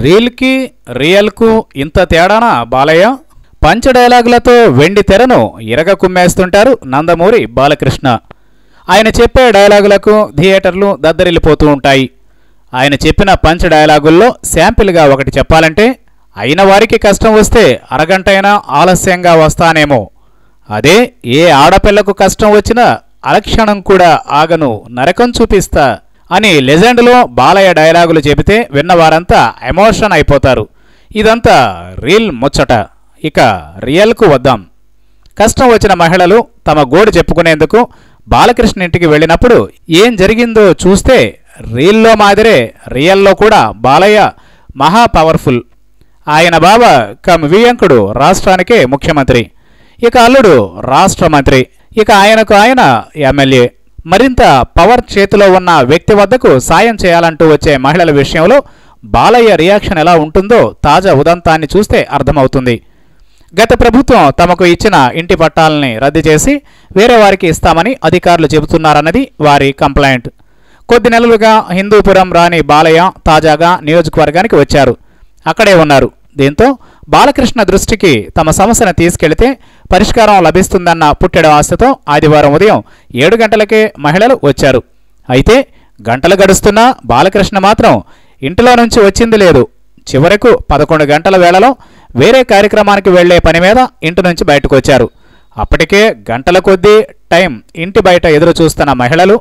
రీల్కి రియల్కు ఇంత తేడానా బాలయ్య? పంచ డైలాగులతో వెండి తెరను ఇరగ కుమ్మేస్తుంటారు నందమూరి బాలకృష్ణ. ఆయన చెప్పే డైలాగులకు థియేటర్లు దద్దరిల్లిపోతూ ఉంటాయి. ఆయన చెప్పిన పంచ డైలాగుల్లో శాంపిల్గా ఒకటి చెప్పాలంటే, అయిన వారికి కష్టం వస్తే అరగంటైనా ఆలస్యంగా వస్తానేమో, అదే ఏ ఆడపిల్లకు కష్టం వచ్చినా అలక్షణం కూడా ఆగను, నరకం చూపిస్తా అని లెజెండ్లో బాలయ్య డైలాగులు చెబితే విన్నవారంతా ఎమోషన్ అయిపోతారు. ఇదంతా రీల్ ముచ్చట. ఇక రియల్కు వద్దాం. కష్టం వచ్చిన మహిళలు తమ గోడు చెప్పుకునేందుకు బాలకృష్ణ ఇంటికి వెళ్ళినప్పుడు ఏం జరిగిందో చూస్తే రీల్లో మాదిరే రియల్లో కూడా బాలయ్య మహా పవర్ఫుల్. ఆయన బావ కమ్ వియంకుడు రాష్ట్రానికే ముఖ్యమంత్రి, ఇక అల్లుడు రాష్ట్ర మంత్రి, ఇక ఆయనకు ఆయన ఎమ్మెల్యే. మరింత పవర్ చేతిలో ఉన్న వ్యక్తి వద్దకు సాయం చేయాలంటూ వచ్చే మహిళల విషయంలో బాలయ్య రియాక్షన్ ఎలా ఉంటుందో తాజా ఉదంతాన్ని చూస్తే అర్థమవుతుంది. గత ప్రభుత్వం తమకు ఇచ్చిన ఇంటి పట్టాలని రద్దు చేసి వేరే వారికి ఇస్తామని అధికారులు చెబుతున్నారన్నది వారి కంప్లైంట్. కొద్ది నెలలుగా హిందూపురం రాని బాలయ్య తాజాగా నియోజకవర్గానికి వచ్చారు. అక్కడే ఉన్నారు. దీంతో బాలకృష్ణ దృష్టికి తమ సమస్యను తీసుకెళితే పరిష్కారం లభిస్తుందన్న పుట్టెడు ఆశతో ఆదివారం ఉదయం 7 గంటలకే మహిళలు వచ్చారు. అయితే గంటలు గడుస్తున్నా బాలకృష్ణ మాత్రం ఇంటిలో నుంచి వచ్చింది లేదు. చివరకు 11 గంటల వేళలో వేరే కార్యక్రమానికి వెళ్లే పని మీద ఇంటి నుంచి బయటకు వచ్చారు. అప్పటికే గంటల కొద్దీ టైం ఇంటి బయట ఎదురు చూస్తున్న మహిళలు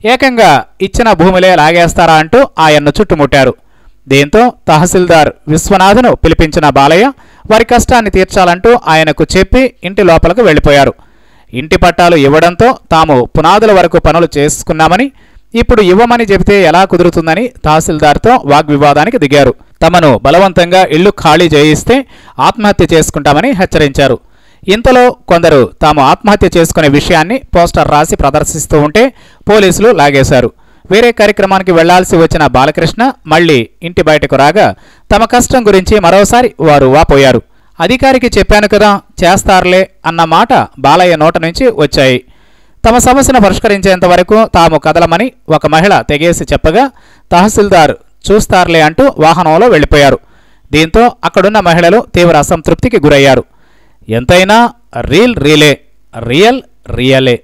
ఏకంగా ఇచ్చిన భూమిలే లాగేస్తారా అంటూ ఆయన్ను చుట్టుముట్టారు. దీంతో తహసీల్దార్ విశ్వనాథ్ను పిలిపించిన బాలయ్య వారి కష్టాన్ని తీర్చాలంటూ ఆయనకు చెప్పి ఇంటి లోపలకు వెళ్లిపోయారు. ఇంటి పట్టాలు ఇవ్వడంతో తాము పునాదుల వరకు పనులు చేసుకున్నామని, ఇప్పుడు ఇవ్వమని చెబితే ఎలా కుదురుతుందని తహసీల్దార్తో వాగ్వివాదానికి దిగారు. తమను బలవంతంగా ఇళ్లు ఖాళీ చేయిస్తే ఆత్మహత్య చేసుకుంటామని హెచ్చరించారు. ఇంతలో కొందరు తాము ఆత్మహత్య చేసుకునే విషయాన్ని పోస్టర్ రాసి ప్రదర్శిస్తూ ఉంటే పోలీసులు లాగేశారు. వేరే కార్యక్రమానికి వెళ్లాల్సి వచ్చిన బాలకృష్ణ మళ్లీ ఇంటి బయటకు రాగా తమ కష్టం గురించి మరోసారి వారు వాపోయారు. అధికారికి చెప్పాను కదా, చేస్తారులే అన్న మాట బాలయ్య నోట నుంచి వచ్చాయి. తమ సమస్యను పరిష్కరించేంత వరకు తాము కదలమని ఒక మహిళ తెగేసి చెప్పగా తహసీల్దార్ చూస్తారులే అంటూ వాహనంలో వెళ్లిపోయారు. దీంతో అక్కడున్న మహిళలు తీవ్ర అసంతృప్తికి గురయ్యారు. ఎంతైనా రీల్ రీలే, రియల్ రియలే.